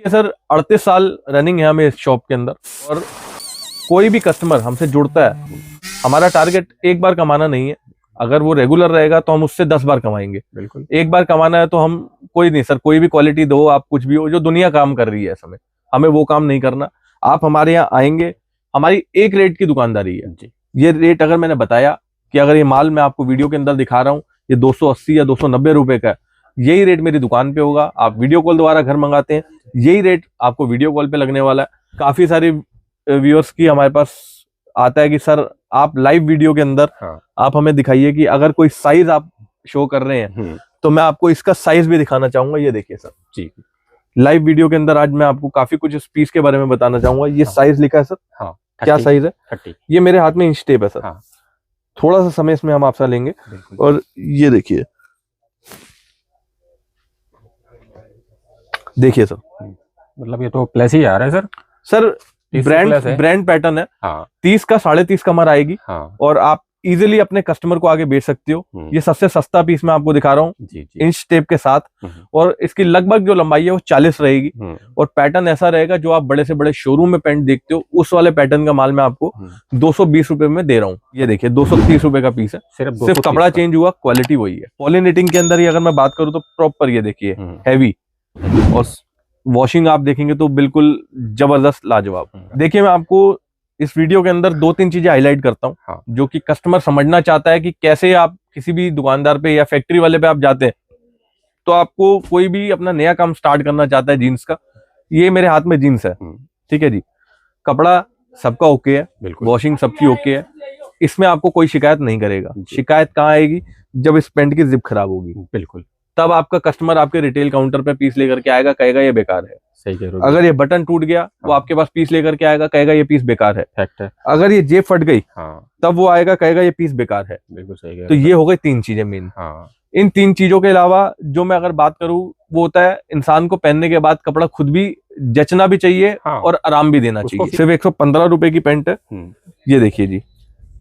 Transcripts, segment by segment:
Sir 38 साल running है हमें इस शॉप के अंदर, और कोई भी कस्टमर हमसे जुड़ता है, हमारा टारगेट एक बार कमाना नहीं है। अगर वो रेगुलर रहेगा तो हम उससे 10 बार कमाएंगे। बिल्कुल। एक बार कमाना है तो हम कोई नहीं सर, कोई भी क्वालिटी दो आप, कुछ भी हो, जो दुनिया काम कर रही है समय, हमें वो काम नहीं करना। आप हमारे यहाँ आएंगे, हमारी एक रेट की दुकानदारी है जी। ये रेट अगर मैंने बताया कि अगर ये माल मैं आपको वीडियो के अंदर दिखा रहा हूँ ये 280 या 290 रुपए का है, यही रेट मेरी दुकान पे होगा। आप वीडियो कॉल द्वारा घर मंगाते हैं, यही रेट आपको वीडियो कॉल पे लगने वाला है। काफी सारे व्यूअर्स की हमारे पास आता है कि सर आप लाइव वीडियो के अंदर आप हमें दिखाइए कि अगर कोई साइज आप शो कर रहे हैं तो मैं आपको इसका साइज भी दिखाना चाहूंगा। ये देखिए सर जी, लाइव वीडियो के अंदर आज मैं आपको काफी कुछ इस पीस के बारे में बताना चाहूंगा। ये साइज लिखा है सर, क्या साइज है? 30। ये मेरे हाथ में इंच टेप है सर। थोड़ा सा समय इसमें हम आपसे लेंगे। और ये देखिए, देखिए सर, मतलब ये तो प्लस ही आ रहा है सर। सर ब्रांड पैटर्न है। 30 का 30.5 कमर आएगी। और आप इजीली अपने कस्टमर को आगे बेच सकते हो। ये सबसे सस्ता पीस मैं आपको दिखा रहा हूँ इंच टेप के साथ। और इसकी लगभग जो लंबाई है वो 40 रहेगी। और पैटर्न ऐसा रहेगा जो आप बड़े से बड़े शोरूम में पैंट देखते हो, उस वाले पैटर्न का माल मैं आपको 220 रुपए में दे रहा हूँ। ये देखिए 230 रुपए का पीस है। सिर्फ कपड़ा चेंज हुआ, क्वालिटी वही है। पॉलीनिटिंग के अंदर ही अगर मैं बात करूँ तो प्रॉपर ये देखिए हैवी, और वॉशिंग आप देखेंगे तो बिल्कुल जबरदस्त लाजवाब। देखिए मैं आपको इस वीडियो के अंदर 2-3 चीजें हाईलाइट करता हूं जो कि कस्टमर समझना चाहता है कि कैसे आप किसी भी दुकानदार पे या फैक्ट्री वाले पे आप जाते हैं तो आपको कोई भी अपना नया काम स्टार्ट करना चाहता है जीन्स का। ये मेरे हाथ में जीन्स है, ठीक है जी। कपड़ा सबका ओके है, वॉशिंग सबकी ओके है, इसमें आपको कोई शिकायत नहीं करेगा। शिकायत कहाँ आएगी? जब इस पेंट की जिप खराब होगी, बिल्कुल तब आपका कस्टमर आपके रिटेल काउंटर पे पीस लेकर के आएगा, कहेगा ये बेकार है। सही कह रहे हो। अगर ये बटन टूट गया वो आपके पास पीस लेकर के आएगा, कहेगा ये पीस बेकार है। फैक्ट है। अगर ये जेब फट गई तब वो आएगा, कहेगा ये पीस बेकार है। बिल्कुल सही कह रहे हो। तो ये हो गई 3 चीजें मेन। इन 3 चीजों के अलावा जो मैं अगर बात करूं वो होता है इंसान को पहनने के बाद कपड़ा खुद भी जचना भी चाहिए और आराम भी देना चाहिए। सिर्फ 115 रुपए की पैंट है। ये देखिए जी,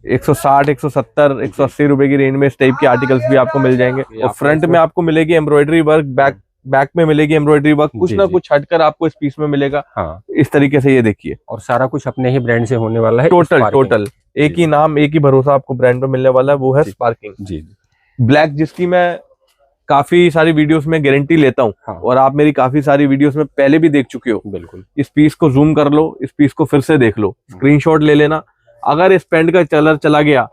160, 170, 180 रुपए की रेंज में इस टाइप के आर्टिकल्स भी आपको मिल जाएंगे। और फ्रंट में आपको मिलेगी एम्ब्रॉयडरी वर्क, बैक में मिलेगी एम्ब्रॉयडरी वर्क, कुछ ना कुछ हटकर आपको इस पीस में मिलेगा। इस तरीके से ये देखिए, और सारा कुछ अपने ही ब्रांड से होने वाला है। टोटल एक ही नाम, एक ही भरोसा आपको ब्रांड पे मिलने वाला है, वो है स्पार्किंग जी। ब्लैक, जिसकी मैं काफी सारी वीडियोस में गारंटी लेता हूँ और आप मेरी काफी सारी वीडियोस में पहले भी देख चुके हो। बिल्कुल। इस पीस को जूम कर लो, इस पीस को फिर से देख लो, स्क्रीनशॉट ले लेना। अगर इस पेंट का कलर चला गया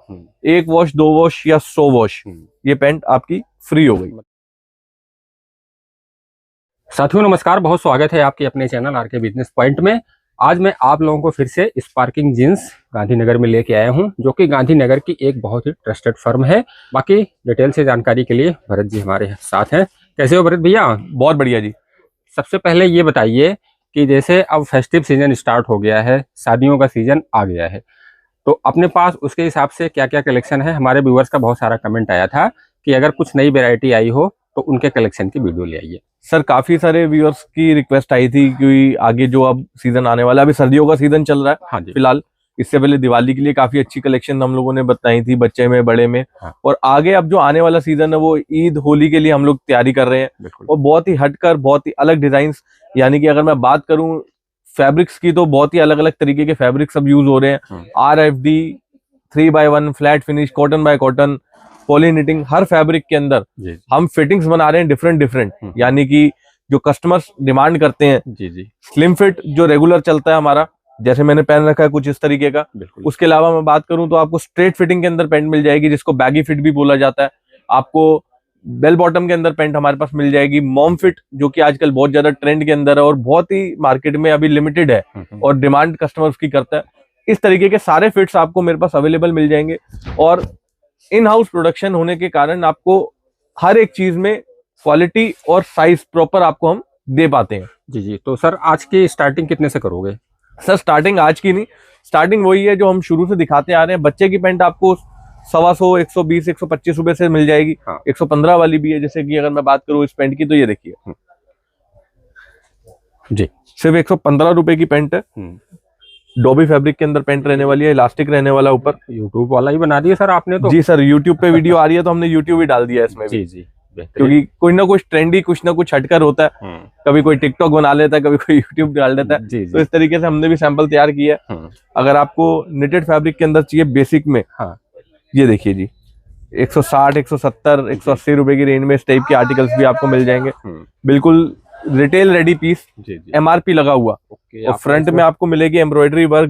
1 वॉश 2 वॉश या 100 वॉश, ये पेंट आपकी फ्री हो गई। साथियों नमस्कार, बहुत स्वागत है आपके अपने चैनल आरके बिजनेस पॉइंट में। आज मैं आप लोगों को फिर से स्पार्किंग जीन्स गांधीनगर में लेके आया हूं, जो कि गांधीनगर की एक बहुत ही ट्रस्टेड फर्म है। बाकी डिटेल से जानकारी के लिए भरत जी हमारे साथ हैं। कैसे हो भरत भैया? बहुत बढ़िया जी। सबसे पहले ये बताइए कि जैसे अब फेस्टिव सीजन स्टार्ट हो गया है, शादियों का सीजन आ गया है, तो अपने पास उसके हिसाब से क्या क्या कलेक्शन है? हमारे व्यूअर्स का बहुत सारा कमेंट आया था कि अगर कुछ नई वैरायटी आई हो तो उनके कलेक्शन की वीडियो ले आइए। सर काफी सारे व्यूअर्स की रिक्वेस्ट आई थी कि आगे जो अब सीजन आने वाला है, अभी सर्दियों का सीजन चल रहा है। हाँ जी। फिलहाल इससे पहले दिवाली के लिए काफी अच्छी कलेक्शन हम लोगों ने बताई थी, बच्चे में बड़े में। और आगे अब जो आने वाला सीजन है वो ईद होली के लिए हम लोग तैयारी कर रहे हैं। और बहुत ही हटकर, बहुत ही अलग डिजाइन, यानी कि अगर मैं बात करूं फैब्रिक्स की तो बहुत ही अलग अलग तरीके के फैब्रिक्स अब यूज हो रहे हैं। RFD, 3x1, flat finish, cotton by cotton, poly knitting, हर फैब्रिक के अंदर हम फिटिंग्स बना रहे हैं डिफरेंट। यानी कि जो कस्टमर्स डिमांड करते हैं जी। स्लिम फिट जो रेगुलर चलता है हमारा, जैसे मैंने पहन रखा है कुछ इस तरीके का। उसके अलावा मैं बात करूं तो आपको स्ट्रेट फिटिंग के अंदर पैंट मिल जाएगी, जिसको बैगी फिट भी बोला जाता है। आपको बेल बॉटम के अंदर पैंट हमारे पास मिल जाएगी। मॉम फिट, जो कि आजकल बहुत ज्यादा ट्रेंड के अंदर है और बहुत ही मार्केट में अभी लिमिटेड है और डिमांड कस्टमर उसकी करता है। इस तरीके के सारे फिट्स आपको मेरे पास अवेलेबल मिल जाएंगे। और इन हाउस प्रोडक्शन होने के कारण आपको हर एक चीज में क्वालिटी और साइज प्रॉपर आपको हम दे पाते हैं जी। तो सर आज की स्टार्टिंग कितने से करोगे? सर स्टार्टिंग आज की नहीं, स्टार्टिंग वही है जो हम शुरू से दिखाते आ रहे हैं। बच्चे की पैंट आपको 125, 120, 125 रुपए से मिल जाएगी। 115 वाली भी है। जैसे कि अगर मैं बात करूं इस पेंट की तो ये देखिए जी, सिर्फ 115 रुपए की पेंट है। डोबी फैब्रिक के अंदर पेंट रहने वाली है, इलास्टिक रहने वाला ऊपर। यूट्यूब वाला ही बना दिया सर आपने तो। जी सर, यूट्यूब पे वीडियो आ रही है तो हमने यूट्यूब ही डाल दिया इसमें जी। क्योंकि कोई ना कुछ ट्रेंडी कुछ ना कुछ हटकर होता है, कभी कोई टिकटॉक बना लेता है, कभी कोई यूट्यूब डाल देता है। तो इस तरीके से हमने भी सैंपल तैयार किया है। अगर आपको निटेड फैब्रिक के अंदर चाहिए बेसिक में, ये देखिए जी 160, 170, 180 रुपए की रेंज में इस टाइप के आर्टिकल्स भी आपको मिल जाएंगे। बिल्कुल रिटेल रेडी पीस, MRP लगा हुआ। और फ्रंट में आपको मिलेगी एम्ब्रॉयडरी वर्क,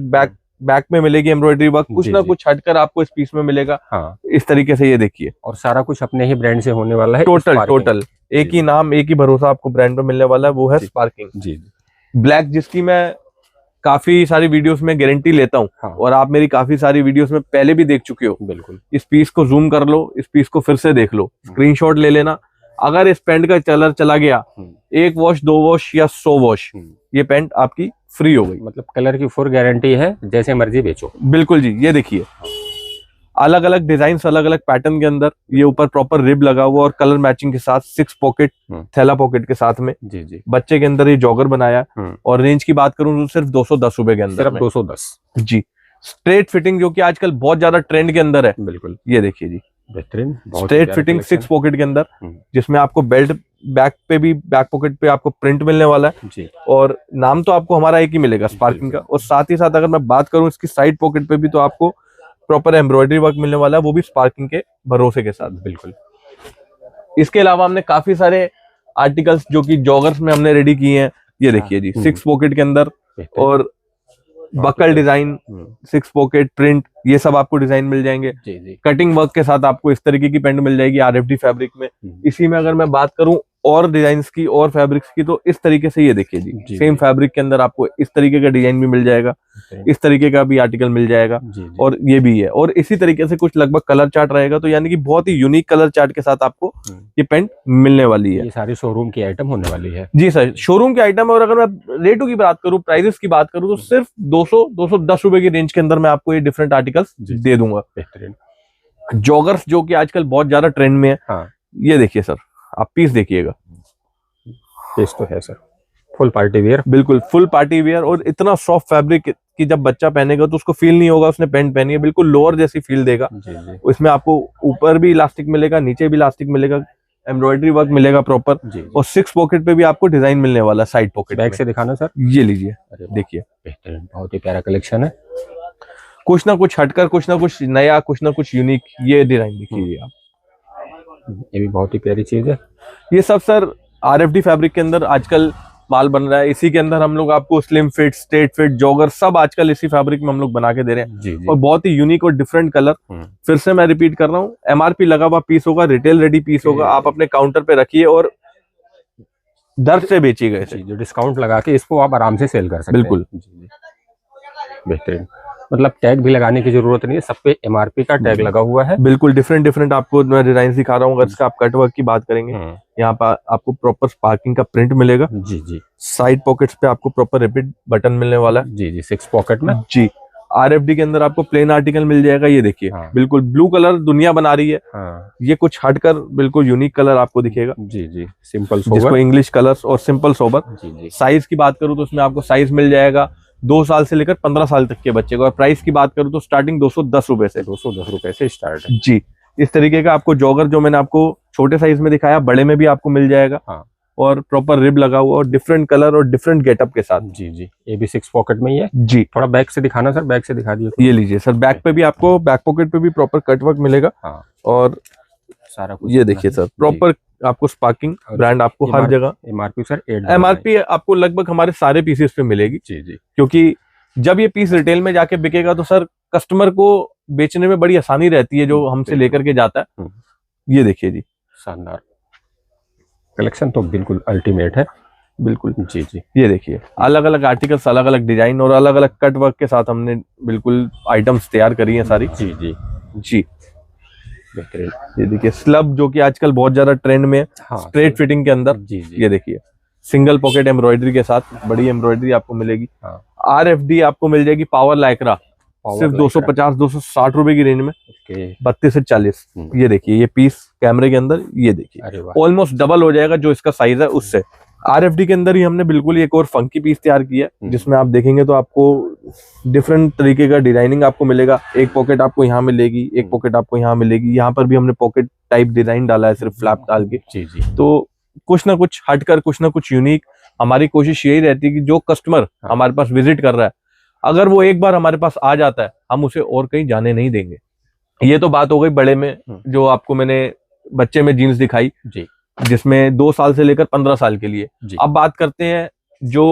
बैक में मिलेगी एम्ब्रॉयडरी वर्क, कुछ ना कुछ हटकर आपको इस पीस में मिलेगा। इस तरीके से ये देखिए, और सारा कुछ अपने ही ब्रांड से होने वाला है। टोटल एक ही नाम, एक ही भरोसा आपको ब्रांड पे मिलने वाला है, वो है स्पार्किंग। जी ब्लैक, जिसकी मैं काफी सारी वीडियोस में गारंटी लेता हूँ, और आप मेरी काफी सारी वीडियोस में पहले भी देख चुके हो। बिल्कुल। इस पीस को जूम कर लो, इस पीस को फिर से देख लो, स्क्रीनशॉट ले लेना। अगर इस पैंट का कलर चला गया, 1 वॉश 2 वॉश या 100 वॉश, ये पैंट आपकी फ्री हो गई। मतलब कलर की फुल गारंटी है, जैसे मर्जी बेचो। बिल्कुल जी। ये देखिए अलग अलग डिजाइन, अलग अलग पैटर्न के अंदर, ये ऊपर प्रॉपर रिब लगा हुआ और कलर मैचिंग के साथ 6 पॉकेट, थैला पॉकेट के साथ में। जी। बच्चे के अंदर ये जॉगर बनाया। और रेंज की बात करूं तो सिर्फ 210 रुपए के अंदर, सिर्फ 210 जी। स्ट्रेट फिटिंग जो कि आजकल बहुत ज्यादा ट्रेंड के अंदर है। बिल्कुल। ये देखिए जी बेहतरीन स्ट्रेट फिटिंग 6 पॉकेट के अंदर, जिसमें आपको बेल्ट बैक पे भी, बैक पॉकेट पे आपको प्रिंट मिलने वाला है जी। और नाम तो आपको हमारा एक ही मिलेगा, स्पार्किंग का। और साथ ही साथ अगर मैं बात करूं इसकी साइड पॉकेट पे भी, तो आपको प्रॉपर एम्ब्रॉयडरी वर्क मिलने वाला है, वो भी स्पार्किंग के भरोसे के साथ। बिल्कुल। इसके अलावा हमने काफी सारे आर्टिकल्स जो कि जॉगर्स में हमने रेडी किए हैं। ये देखिए जी 6 पॉकेट के अंदर, और बकल डिजाइन, 6 पॉकेट प्रिंट, ये सब आपको डिजाइन मिल जाएंगे। जी। कटिंग वर्क के साथ आपको इस तरीके की पैंट मिल जाएगी RFD फैब्रिक में। इसी में अगर मैं बात करूं और डिजाइन्स की और फैब्रिक्स की, तो इस तरीके से ये देखिए जी सेम फैब्रिक के अंदर आपको इस तरीके का डिजाइन भी मिल जाएगा, इस तरीके का भी आर्टिकल मिल जाएगा। और ये भी है, और इसी तरीके से कुछ लगभग कलर चार्ट रहेगा। तो यानी कि बहुत ही यूनिक कलर चार्ट के साथ आपको ये पैंट मिलने वाली है। ये सारी शोरूम की आइटम होने वाली है। जी सर, शोरूम के आइटम। और अगर मैं रेटों की बात करूं, प्राइजेस की बात करूं, तो सिर्फ 200-210 रुपए की रेंज के अंदर मैं आपको ये डिफरेंट आर्टिकल्स दे दूंगा। बेहतरीन जॉगर्स जो कि आजकल बहुत ज्यादा ट्रेंड में है। ये देखिए सर, आप पीस देखिएगा, पीस तो है सर फुल पार्टी वेयर। बिल्कुल फुल पार्टी वेयर, और इतना सॉफ्ट फैब्रिक कि जब बच्चा पहनेगा तो उसको फील नहीं होगा उसने पैंट पहनी है, बिल्कुल लोअर जैसी फील देगा। इसमें आपको ऊपर भी इलास्टिक मिलेगा, नीचे भी इलास्टिक मिलेगा, एम्ब्रॉयडरी वर्क मिलेगा प्रॉपर। और 6 पॉकेट पे भी आपको डिजाइन मिलने वाला है साइड पॉकेट। बैक से दिखाना सर, ये लीजिए, देखिए बेहतरीन, बहुत ही प्यारा कलेक्शन है। कुछ ना कुछ हटकर, कुछ ना कुछ नया, कुछ ना कुछ यूनिक। ये डिजाइन देखिए आप, ये भी बहुत ही प्यारी चीज है। ये सब सर RFD फैब्रिक के अंदर आजकल माल बन रहा है। इसी के अंदर हम लोग आपको slim fit, straight fit, jogger सब आजकल इसी फैब्रिक में हम लोग बना के दे रहे हैं। जी। और बहुत ही यूनिक और डिफरेंट कलर। फिर से मैं रिपीट कर रहा हूँ, MRP लगा हुआ पीस होगा, रिटेल रेडी पीस होगा। आप अपने काउंटर पे रखिए और दर से बेचिएगा इसे। जो डिस्काउंट लगा के इसको आप आराम से सेल कर सकते हैं। बिल्कुल बेहतरीन, मतलब टैग भी लगाने की जरूरत नहीं है, सब पे MRP का टैग लगा हुआ है। बिल्कुल डिफरेंट आपको मैं डिजाइन दिखा रहा हूँ। अगर इसका आप कट वर्क की बात करेंगे, यहाँ पर आपको प्रॉपर स्पार्किंग का प्रिंट मिलेगा। जी। साइड पॉकेट्स पे आपको प्रॉपर रिपीट बटन मिलने वाला है। जी 6 पॉकेट में। जी। RFD के अंदर आपको प्लेन आर्टिकल मिल जाएगा। ये देखिए बिल्कुल ब्लू कलर दुनिया बना रही है। ये कुछ हटकर बिल्कुल यूनिक कलर आपको दिखेगा। जी सिंपल सोबर, जिसको इंग्लिश कलर्स और सिंपल सोबर। साइज की बात करूँ तो उसमें आपको साइज मिल जाएगा 2 साल से लेकर 15 साल तक के बच्चे को। और प्राइस की बात करूँ तो स्टार्टिंग 210 रुपए से, 210 रुपए से स्टार्ट है। जी। इस तरीके का आपको जॉगर जो मैंने आपको छोटे साइज में दिखाया, बड़े में भी आपको मिल जाएगा। और प्रॉपर रिब लगा हुआ और डिफरेंट कलर और डिफरेंट गेटअप के साथ। जी ये भी 6 पॉकेट में ही है। जी। थोड़ा बैक से दिखाना सर, बैक से दिखा दिए। ये लीजिए सर, बैक पे भी आपको, बैक पॉकेट पे भी प्रॉपर कट वर्क मिलेगा। और सारा कुछ ये देखिए सर, प्रॉपर आपको स्पार्किंग ब्रांड आपको हर जगह। MRP सर MRP आपको लगभग हमारे सारे पीसेस पे मिलेगी। जी क्योंकि जब ये पीस रिटेल में जाके बिकेगा तो सर कस्टमर को बेचने में बड़ी आसानी रहती है, जो हमसे लेकर के जाता है। ये देखिए जी, शानदार कलेक्शन तो बिल्कुल अल्टीमेट है। बिल्कुल जी ये देखिए अलग अलग आर्टिकल्स, अलग अलग डिजाइन और अलग अलग कट वर्क के साथ हमने बिल्कुल आइटम्स तैयार करी हैं सारी। जी बेहतरीन। ये देखिए स्लब जो कि आजकल बहुत ज्यादा ट्रेंड में है, स्ट्रेट फिटिंग के अंदर। ये देखिए सिंगल पॉकेट एम्ब्रॉयडरी के साथ बड़ी एम्ब्रॉयडरी आपको मिलेगी। RFD आपको मिल जाएगी पावर लाइक्रा, सिर्फ 250-260 रुपए की रेंज में, 32 से 40। ये देखिए ये पीस कैमरे के अंदर, ये देखिए ऑलमोस्ट डबल हो जाएगा जो इसका साइज है उससे। RFD के अंदर ही हमने बिल्कुल एक और फंकी पीस तैयार किया है, जिसमें आप देखेंगे तो आपको डिफरेंट तरीके का डिजाइनिंग आपको मिलेगा। एक पॉकेट आपको यहाँ मिलेगी, एक पॉकेट आपको यहाँ मिलेगी। यहाँ पर भी हमने पॉकेट टाइप डिजाइन डाला है सिर्फ फ्लैप डाल के। जी जी। तो कुछ ना कुछ हटकर, कुछ ना कुछ यूनिक। हमारी कोशिश यही रहती है कि जो कस्टमर हमारे पास विजिट कर रहा है, अगर वो एक बार हमारे पास आ जाता है, हम उसे और कहीं जाने नहीं देंगे। ये तो बात हो गई बड़े में, जो आपको मैंने बच्चे में जीन्स दिखाई जी, जिसमें 2 साल से लेकर 15 साल के लिए। अब बात करते हैं जो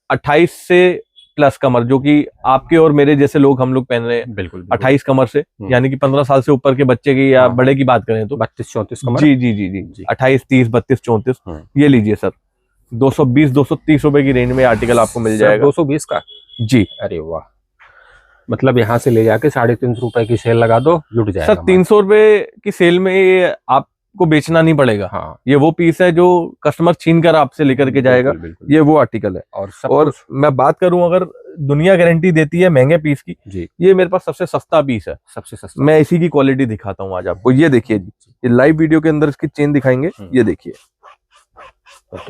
28 से प्लस कमर, जो कि आपके और मेरे जैसे लोग, हम लोग पहन रहे हैं। बिल्कुल 28 कमर से, यानी कि 15 साल से ऊपर के बच्चे की या बड़े की बात करें तो 32-34 कमर। जी जी जी जी 28, 30, 32, 34। ये लीजिए सर, 220, 230 रुपए की रेंज में आर्टिकल आपको मिल जाएगा। 220 का जी। अरे वाह, मतलब यहाँ से ले जाके 350 रुपए की सेल लगा दो, लुट जाएगा सर। 300 रुपए की सेल में ये आपको बेचना नहीं पड़ेगा। हाँ। ये वो पीस है जो कस्टमर छीन कर आपसे लेकर के जाएगा। बिल्कुल। ये वो आर्टिकल है। और मैं बात करूं, अगर दुनिया गारंटी देती है महंगे पीस की जी, ये मेरे पास सबसे सस्ता पीस है। सबसे सस्ता। मैं इसी की क्वालिटी दिखाता हूँ आज आपको। ये देखिए जी, ये लाइव वीडियो के अंदर इसकी चेन दिखाएंगे। ये देखिए,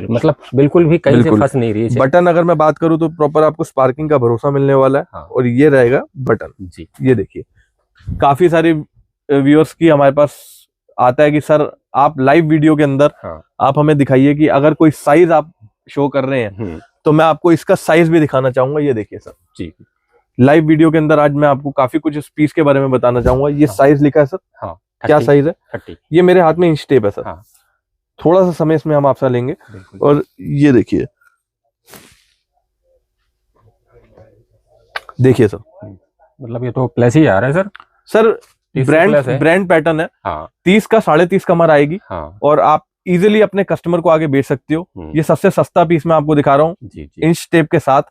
मतलब बिल्कुल भी कहीं से फंस नहीं रही है। बटन अगर मैं बात करूं तो प्रॉपर आपको स्पार्किंग का भरोसा मिलने वाला है। हाँ। और ये रहेगा बटन जी। ये देखिए, काफी सारे व्यूअर्स की हमारे पास आता है कि सर आप लाइव वीडियो के अंदर आप हमें दिखाइए कि अगर कोई साइज आप शो कर रहे हैं तो मैं आपको इसका साइज भी दिखाना चाहूंगा। ये देखिए सर जी, लाइव वीडियो के अंदर आज मैं आपको काफी कुछ इस पीस के बारे में बताना चाहूंगा। ये साइज लिखा है सर। हाँ। क्या साइज है? 30। ये मेरे हाथ में इंच टेप है सर। थोड़ा सा समय इसमें हम आपसे लेंगे। और ये देखिए, देखिए सर, मतलब ये तो प्लस ही आ रहा है सर। सर ब्रांड पैटर्न है। हाँ। 30 का 30.5 कमर आएगी। हाँ। और आप इजीली अपने कस्टमर को आगे बेच सकते हो। ये सबसे सस्ता पीस मैं आपको दिखा रहा हूँ, इंच टेप के साथ।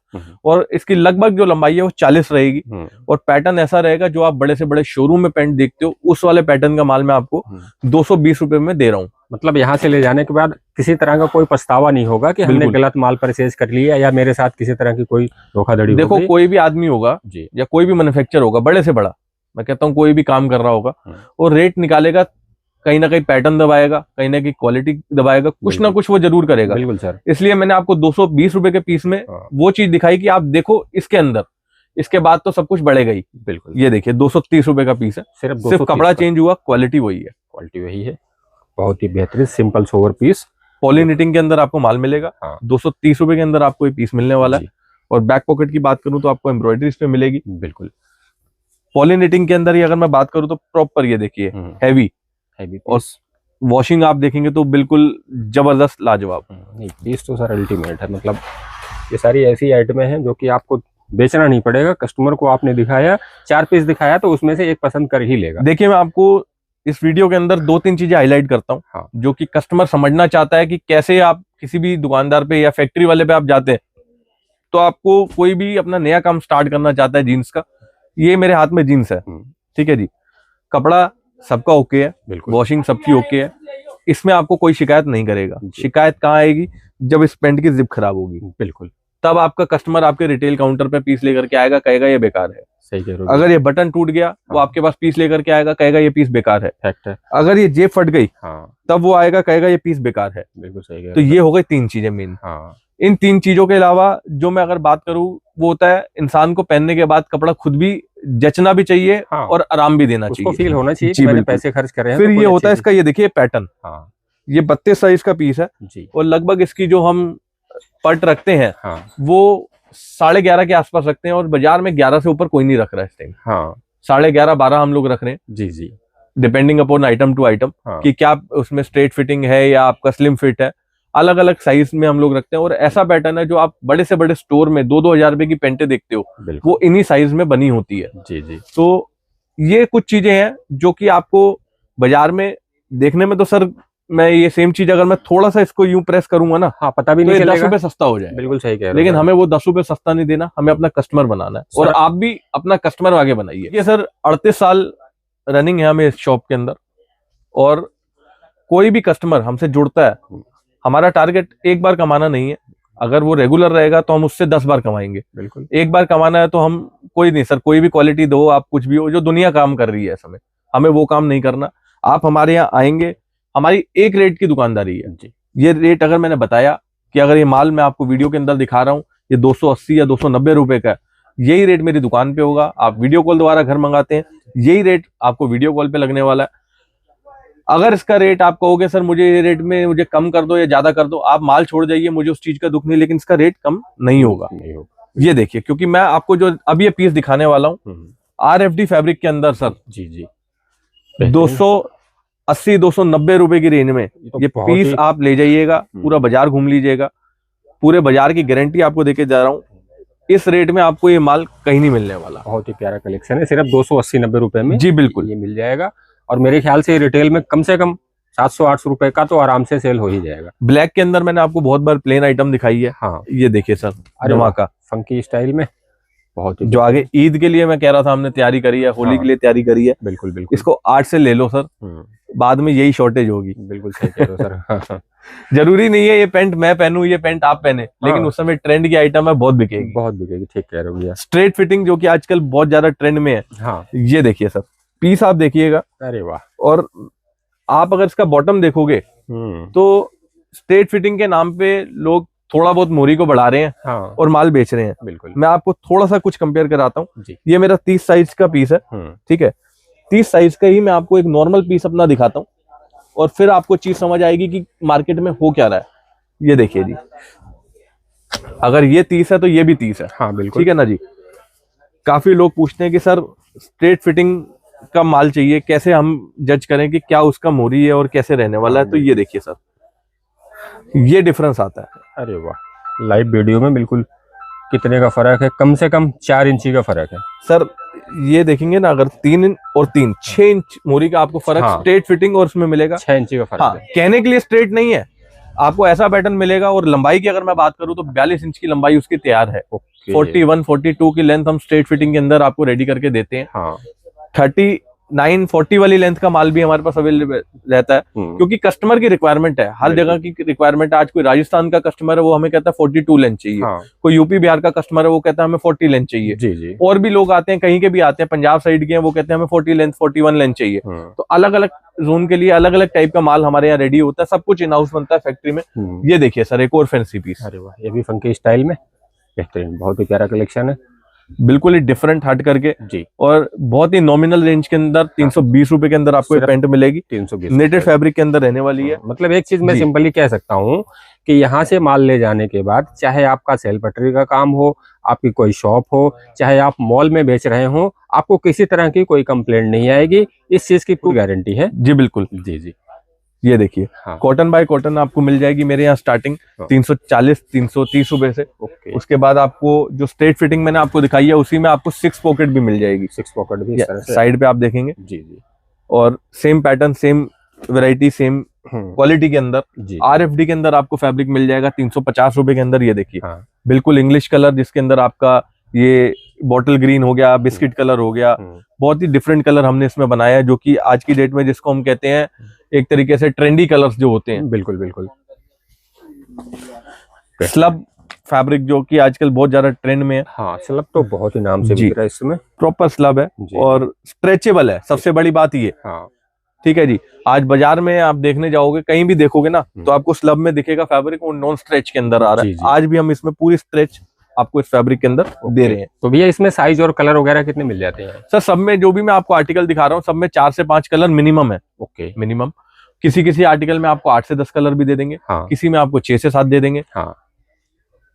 और इसकी लगभग जो लंबाई है वो 40 रहेगी। और पैटर्न ऐसा रहेगा जो आप बड़े से बड़े शोरूम में पैंट देखते हो, उस वाले पैटर्न का माल मैं आपको 220 रुपए में दे रहा हूँ। मतलब यहाँ से ले जाने के बाद किसी तरह का कोई पछतावा नहीं होगा कि हमने गलत माल परचेज कर लिया या मेरे साथ किसी तरह की कोई धोखाधड़ी। देखो, कोई भी आदमी होगा या कोई भी मैन्युफैक्चर होगा, बड़े से बड़ा, मैं कहता हूँ कोई भी काम कर रहा होगा, और रेट निकालेगा, कहीं ना कहीं पैटर्न दबाएगा, कहीं ना कहीं क्वालिटी दबाएगा, कुछ ना कुछ वो जरूर करेगा। बिल्कुल सर। इसलिए मैंने आपको 220 रुपए के पीस में वो चीज दिखाई कि आप देखो इसके अंदर, इसके बाद तो सब कुछ बढ़ेगा ही। बिल्कुल। ये देखिए 230 रुपए का पीस है, सिर्फ कपड़ा चेंज हुआ, क्वालिटी वही है। क्वालिटी वही है, बहुत ही बेहतरीन सिंपल सोवर पीस। पॉलीनिटिंग के अंदर आपको माल मिलेगा। 230 रुपए के अंदर आपको ये पीस मिलने वाला है। और बैक पॉकेट की बात करूं तो आपको एम्ब्रॉयडरी इस पे मिलेगी। बिल्कुल। पॉलीनिटिंग के अंदर ही अगर मैं बात करूं तो प्रॉपर ये देखिए हैवी। और वॉशिंग आप देखेंगे तो बिल्कुल जबरदस्त, लाजवाब। पीस तो सर अल्टीमेट है। मतलब ये सारी ऐसी आइटमें हैं जो कि आपको बेचना नहीं पड़ेगा। कस्टमर को आपने दिखाया, 4 पीस दिखाया तो उसमें से एक पसंद कर ही लेगा। देखिए, मैं आपको इस वीडियो के अंदर 2-3 चीजें हाईलाइट करता हूँ। हाँ। जो कि कस्टमर समझना चाहता है कि कैसे आप किसी भी दुकानदार पे या फैक्ट्री वाले पे आप जाते हैं, तो आपको कोई भी अपना नया काम स्टार्ट करना चाहता है जीन्स का, ये मेरे हाथ में जीन्स है। ठीक है जी, कपड़ा सबका ओके है, वॉशिंग सबकी ओके है, इसमें आपको कोई शिकायत नहीं करेगा। शिकायत कहाँ आएगी? जब इस पेंट की जिप खराब होगी। बिल्कुल। तब आपका कस्टमर आपके रिटेल काउंटर पे पीस लेकर के आएगा, कहेगा ये बेकार है। सही कह रहे हो। अगर ये बटन टूट गया, वो आपके पास पीस लेकर के आएगा, कहेगा ये पीस बेकार है। फैक्ट है। अगर ये जेब फट गई, तब वो आएगा, कहेगा ये पीस बेकार है। बिल्कुल सही। तो ये हो गई 3 चीजें मेन। इन 3 चीजों के अलावा जो मैं अगर बात करूं, वो होता है इंसान को पहनने के बाद कपड़ा खुद भी जचना भी चाहिए। हाँ। और आराम भी देना चाहिए, फील होना चाहिए कि मैंने पैसे खर्च करे हैं। फिर ये होता है इसका, ये देखिए पैटर्न। हाँ। ये 32 साइज का पीस है जी। और लगभग इसकी जो हम पट रखते हैं, वो 11.5 के आसपास रखते हैं। और बाजार में 11 से ऊपर कोई नहीं रख रहा है इस टाइम। हाँ। 11.5, 12 हम लोग रख रहे हैं जी जी, depending upon item to item. हाँ। कि क्या उसमें स्ट्रेट फिटिंग है या आपका स्लिम फिट है, अलग अलग साइज में हम लोग रखते हैं। और ऐसा पैटर्न है जो आप बड़े से बड़े स्टोर में 2-2 हजार रुपए की पेंटे देखते हो, वो इन्हीं साइज में बनी होती है जी जी। तो ये कुछ चीजें हैं जो कि आपको बाजार में देखने में, तो सर मैं ये सेम चीज अगर मैं थोड़ा सा इसको यूं प्रेस करूंगा ना, हाँ, पता भी नहीं चलेगा, 10 रुपए सस्ता हो जाए। बिल्कुल सही कह रहे हो। लेकिन हमें वो 10 रुपए सस्ता नहीं देना, हमें अपना कस्टमर बनाना है। और आप भी अपना कस्टमर आगे बनाइए। ये सर 38 साल रनिंग है हमें इस शॉप के अंदर। और कोई भी कस्टमर हमसे जुड़ता है, हमारा टारगेट एक बार कमाना नहीं है। अगर वो रेगुलर रहेगा तो हम उससे 10 बार कमाएंगे। बिल्कुल। एक बार कमाना है तो हम कोई नहीं सर, कोई भी क्वालिटी दो आप, कुछ भी हो, जो दुनिया काम कर रही है समय, हमें वो काम नहीं करना। आप हमारे यहाँ आएंगे, हमारी एक रेट की दुकानदारी है जी। ये रेट अगर मैंने बताया कि अगर ये माल मैं आपको वीडियो के अंदर दिखा रहा हूँ ये 280 या 290 रुपए का है, यही रेट मेरी दुकान पे होगा। आप वीडियो कॉल द्वारा घर मंगाते हैं, यही रेट आपको वीडियो कॉल पे लगने वाला है। अगर इसका रेट आप कहोगे सर मुझे ये रेट में मुझे कम कर दो या ज्यादा कर दो, आप माल छोड़ जाइए, मुझे उस चीज का दुख नहीं, लेकिन इसका रेट कम नहीं होगा। ये देखिए, क्योंकि मैं आपको जो अब ये पीस दिखाने वाला हूँ RFD फैब्रिक के अंदर सर, जी 280 290 रुपए की रेंज में ये पीस आप ले जाइएगा, पूरा बाजार घूम लीजिएगा, पूरे बाजार की गारंटी आपको देके जा रहा हूँ। इस रेट में आपको ये माल कहीं नहीं मिलने वाला। बहुत ही प्यारा कलेक्शन है, सिर्फ 280-90 रुपए में जी बिल्कुल ये मिल जाएगा। और मेरे ख्याल से रिटेल में कम से कम 700-800 रुपए का तो आराम से सेल हो ही जाएगा। ब्लैक के अंदर मैंने आपको बहुत बार प्लेन आइटम दिखाई है। हाँ ये देखिए सर, जमा का फंकी स्टाइल में, बहुत ही जो आगे ईद के लिए मैं कह रहा था हमने तैयारी करी है, होली के लिए तैयारी करी है। बिल्कुल बिल्कुल, इसको 8 से ले लो सर, बाद में यही शॉर्टेज होगी। बिल्कुल सही कह रहे हो सर। जरूरी नहीं है ये पैंट मैं पहनूं, ये पैंट आप पहने, लेकिन उस समय ट्रेंड की आइटम है, बहुत बिकेगी, बहुत बिकेगी। ठीक कह रहे हो भैया। स्ट्रेट फिटिंग जो कि आजकल बहुत ज्यादा ट्रेंड में है। हाँ ये देखिए सर, पीस आप देखिएगा, अरे वाह। और आप अगर इसका बॉटम देखोगे तो स्ट्रेट फिटिंग के नाम पे लोग थोड़ा बहुत मोरी को बढ़ा रहे हैं। हाँ। और माल बेच रहे हैं। बिल्कुल, मैं आपको थोड़ा सा कुछ कंपेयर कराता हूँ। ये मेरा 30 साइज का पीस है, ठीक है, 30 साइज का ही मैं आपको एक नॉर्मल पीस अपना दिखाता हूँ, और फिर आपको चीज समझ आएगी कि मार्केट में हो क्या रहा है। ये देखिए जी, अगर ये 30 है तो ये भी 30 है। हाँ बिल्कुल, ठीक है ना जी। काफी लोग पूछते हैं कि सर स्ट्रेट फिटिंग का माल चाहिए, कैसे हम जज करें कि क्या उसका मोरी है और कैसे रहने वाला है। तो ये देखिए सर, ये डिफरेंस आता है। अरे वाह, लाइव वीडियो में बिल्कुल कितने का फर्क है, कम से कम 4 इंची का फर्क है सर। ये देखेंगे ना, अगर 3 और 3 6 इंच मोरी का आपको फर्क स्ट्रेट फिटिंग और उसमें मिलेगा 6 इंची का फर्क। हाँ, कहने के लिए स्ट्रेट नहीं है, आपको ऐसा पैटर्न मिलेगा। और लंबाई की अगर मैं बात करूं तो 42 इंच की लंबाई उसकी तैयार है। 41 42 की लेंथ हम स्ट्रेट फिटिंग के अंदर आपको रेडी करके देते हैं। हाँ। 39 40 वाली लेंथ का माल भी हमारे पास अवेलेबल रहता है, क्योंकि कस्टमर की रिक्वायरमेंट है, हर जगह की रिक्वायरमेंट है। आज कोई राजस्थान का कस्टमर है, वो हमें कहता है 42 लेंथ चाहिए। हाँ। कोई यूपी बिहार का कस्टमर है, वो कहता है हमें 40 लेंथ चाहिए। जी जी। और भी लोग आते हैं, कहीं के भी आते हैं, पंजाब साइड के हैं, वो कहते हैं हमें 40 लेंथ 41 लेंथ चाहिए। तो अलग अलग जोन के लिए अलग अलग टाइप का माल हमारे यहाँ रेडी होता है, सब कुछ इन हाउस बनता है फैक्ट्री में। ये देखिए सर, एक और फैंसी पीस। अरे वाह, ये भी फंकी स्टाइल में बेहतरीन, बहुत ही प्यारा कलेक्शन है, बिल्कुल ही डिफरेंट हट करके जी। और बहुत ही नॉमिनल रेंज के अंदर 320 रुपए के अंदर आपको पैंट मिलेगी, 320 नेटेड फैब्रिक के अंदर रहने वाली है। मतलब एक चीज मैं सिंपली कह सकता हूँ कि यहाँ से माल ले जाने के बाद, चाहे आपका सेल पटरी का काम हो, आपकी कोई शॉप हो, चाहे आप मॉल में बेच रहे हो, आपको किसी तरह की कोई कंप्लेंट नहीं आएगी, इस चीज की पूरी गारंटी है। जी बिल्कुल, जी जी। ये देखिए, हाँ। कॉटन बाय कॉटन आपको मिल जाएगी मेरे यहाँ स्टार्टिंग 340 330 रुपए से। उसके बाद आपको जो स्ट्रेट फिटिंग मैंने आपको दिखाई है, उसी में आपको 6 पॉकेट भी मिल जाएगी। 6 पॉकेट भी साइड पे आप देखेंगे जी जी। और same pattern, same variety, same quality के अंदर RFD के अंदर आपको फैब्रिक मिल जाएगा 350 रुपए के अंदर। ये देखिए, हाँ। बिल्कुल इंग्लिश कलर, जिसके अंदर आपका ये बॉटल ग्रीन हो गया, बिस्किट कलर हो गया, बहुत ही डिफरेंट कलर हमने इसमें बनाया है, जो कि आज की डेट में जिसको हम कहते हैं एक तरीके से ट्रेंडी कलर्स जो होते हैं। बिल्कुल बिल्कुल। स्लब फैब्रिक जो कि आजकल बहुत ज्यादा ट्रेंड में है। हाँ, स्लब तो बहुत ही नाम से बिक रहा है, इसमें प्रॉपर स्लब है और स्ट्रेचेबल है, सबसे बड़ी बात ये। हाँ। ठीक है जी। आज बाजार में आप देखने जाओगे, कहीं भी देखोगे ना, तो आपको स्लब में दिखेगा फैब्रिक, वो नॉन स्ट्रेच के अंदर आ रहा है। आज भी हम इसमें पूरी स्ट्रेच आपको इस फैब्रिक के अंदर दे रहे हैं। तो भैया इसमें साइज और कलर वगैरह कितने मिल जाते हैं? सर सब में, जो भी मैं आपको आर्टिकल दिखा रहा हूँ, सब में 4 से 5 कलर मिनिमम है। Okay, minimum. किसी आर्टिकल में आपको 8 से 10 कलर भी दे देंगे। हाँ। किसी में आपको 6 से 7 दे देंगे। हाँ।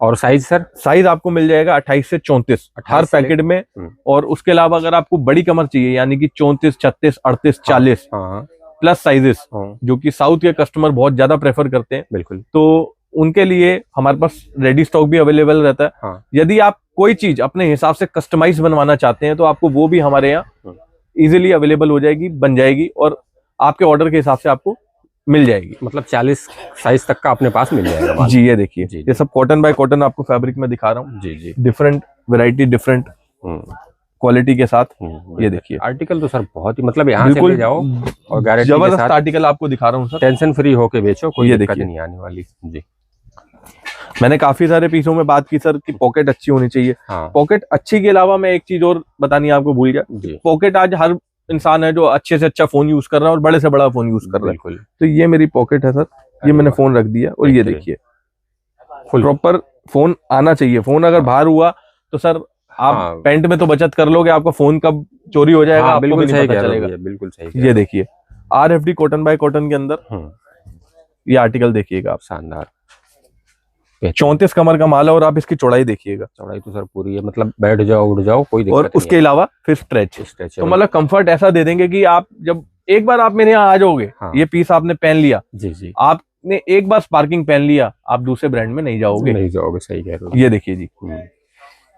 और साइज सर? साइज आपको मिल जाएगा 28 से 34 हर पैकेट में। और उसके अलावा अगर आपको बड़ी कमर चाहिए, यानी कि 34 36 38 40 प्लस साइजेस, जो कि साउथ के कस्टमर बहुत ज्यादा प्रेफर करते हैं, बिल्कुल, तो उनके लिए हमारे पास रेडी स्टॉक भी अवेलेबल रहता है। हाँ। यदि आप कोई चीज अपने हिसाब से कस्टमाइज बनवाना चाहते हैं, तो आपको वो भी हमारे यहाँ इजीली अवेलेबल हो जाएगी, बन जाएगी, और आपके ऑर्डर के हिसाब से आपको मिल जाएगी। मतलब 40 साइज तक का अपने पास मिल जाएगा जी। ये देखिए, ये सब कॉटन बाय कॉटन आपको फैब्रिक में दिखा रहा हूँ। जी जी। डिफरेंट वैरायटी, डिफरेंट क्वालिटी के साथ। ये देखिए, आर्टिकल तो सर बहुत ही, मतलब यहाँ से ले जाओ और गारंटी जबरदस्त आर्टिकल आपको दिखा रहा हूँ सर, टेंशन फ्री होके बेचो, कोई दिक्कत नहीं आने वाली। जी। मैंने काफी सारे पीसों में बात की सर कि पॉकेट अच्छी होनी चाहिए। हाँ। पॉकेट अच्छी के अलावा मैं एक चीज और बतानी आपको भूल गया। पॉकेट आज हर इंसान है जो अच्छे से अच्छा फोन यूज कर रहा है और बड़े से बड़ा फोन यूज कर रहा है। तो ये मेरी पॉकेट है सर, ये मैंने फोन रख दिया, और ये देखिए प्रॉपर फोन आना चाहिए। फोन अगर बाहर हुआ तो सर आप पेंट में तो बचत कर लोगे, आपका फोन कब चोरी हो जाएगा आपको भी नहीं पता चलेगा। बिल्कुल सही। ये देखिए RFD कॉटन बाय कॉटन के अंदर ये आर्टिकल देखिएगा आप, शानदार 34 कमर का माल है और आप इसकी चौड़ाई देखिएगा। चौड़ाई तो सर पूरी है, मतलब बैठ जाओ उड़ जाओ कोई दिक्कत नहीं। और उसके अलावा फिर स्ट्रेच, तो मतलब कंफर्ट ऐसा दे देंगे कि आप जब एक बार आप मेरे यहाँ आ जाओगे, ये पीस आपने पहन लिया जी, आपने एक बार स्पार्किंग पहन लिया, आप दूसरे ब्रांड में नहीं जाओगे। सही कह रहे हो। ये देखिए जी,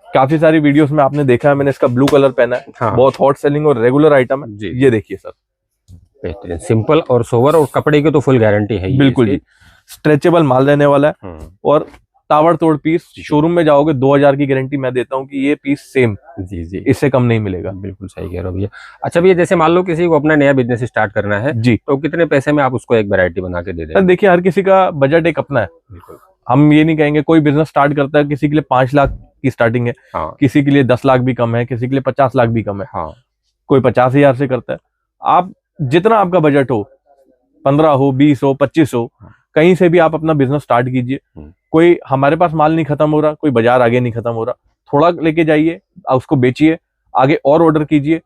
काफी सारी वीडियोस में आपने देखा है, मैंने इसका ब्लू कलर पहना है, बहुत हॉट सेलिंग और रेगुलर आइटम है। ये देखिए सर, बेहतरीन, सिंपल और सोवर, और कपड़े की तो फुल गारंटी है। बिल्कुल जी, स्ट्रेचेबल माल रहने वाला है और ताबड़तोड़ पीस। शोरूम में जाओगे 2000 की गारंटी मैं देता हूँ कि ये पीस सेम जी, इससे कम नहीं मिलेगा। बिल्कुल सही कह रहे हो भैया। अच्छा भैया, जैसे मान लो किसी को अपना नया बिजनेस स्टार्ट करना है जी, तो कितने पैसे में आप उसको एक वैरायटी बना के दे दें? देखिए हर किसी का बजट एक अपना है। बिल्कुल, हम ये नहीं कहेंगे कोई बिजनेस स्टार्ट करता है किसी के लिए 5 लाख की स्टार्टिंग है, किसी के लिए 10 लाख भी कम है, किसी के लिए 50 लाख भी कम है, कोई 50,000 से करता है। आप जितना आपका बजट हो, 15 हो, 20 हो, 25 हो, कहीं से भी आप अपना बिजनेस स्टार्ट कीजिए। कोई हमारे पास माल नहीं खत्म हो रहा, कोई बाजार आगे नहीं खत्म हो रहा, थोड़ा लेके जाइए, उसको बेचिए, आगे और ऑर्डर कीजिए,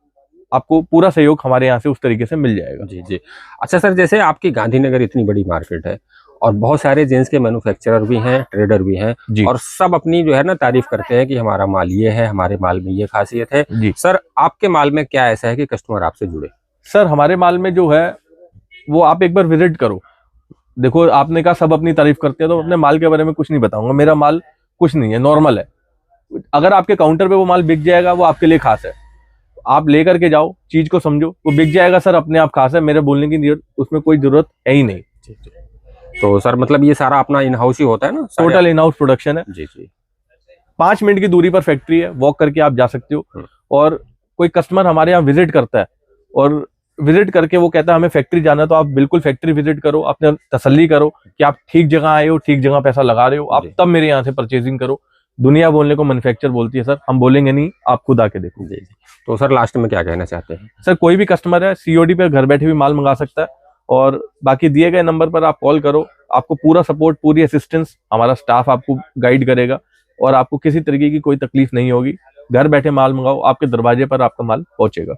आपको पूरा सहयोग हमारे यहाँ से उस तरीके से मिल जाएगा। जी। अच्छा सर, जैसे आपकी गांधीनगर इतनी बड़ी मार्केट है और बहुत सारे जेंट्स के मैन्युफैक्चरर भी हैं, ट्रेडर भी हैं और सब अपनी जो है ना तारीफ करते हैं कि हमारा माल ये है, हमारे माल में ये खासियत है जी। सर आपके माल में क्या ऐसा है कि कस्टमर आपसे जुड़े? सर हमारे माल में जो है वो आप एक बार विजिट करो। देखो आपने कहा सब अपनी तारीफ करते हैं, तो अपने माल के बारे में कुछ नहीं बताऊंगा। मेरा माल कुछ नहीं है, नॉर्मल है। अगर आपके काउंटर पे वो माल बिक जाएगा, वो आपके लिए खास है, आप लेकर के जाओ, चीज को समझो, वो बिक जाएगा सर, अपने आप खास है, मेरे बोलने की उसमें कोई जरूरत है ही नहीं। तो सर मतलब ये सारा अपना इन हाउस ही होता है ना? टोटल इन हाउस प्रोडक्शन है जी। 5 मिनट की दूरी पर फैक्ट्री है, वॉक करके आप जा सकते हो। और कोई कस्टमर हमारे यहाँ विजिट करता है और विजिट करके वो कहता है हमें फैक्ट्री जाना है, तो आप बिल्कुल फैक्ट्री विजिट करो, अपने तसल्ली करो कि आप ठीक जगह आए हो, ठीक जगह पैसा लगा रहे हो, आप तब मेरे यहाँ से परचेजिंग करो। दुनिया बोलने को मैन्युफैक्चर बोलती है सर, हम बोलेंगे नहीं, आप खुद आके देखो। जी। तो सर लास्ट में क्या कहना चाहते हैं? सर कोई भी कस्टमर है COD पे घर बैठे भी माल मंगा सकता है, और बाकी दिए गए नंबर पर आप कॉल करो, आपको पूरा सपोर्ट, पूरी असिस्टेंस, हमारा स्टाफ आपको गाइड करेगा और आपको किसी तरीके की कोई तकलीफ नहीं होगी। घर बैठे माल मंगाओ, आपके दरवाजे पर आपका माल पहुंचेगा।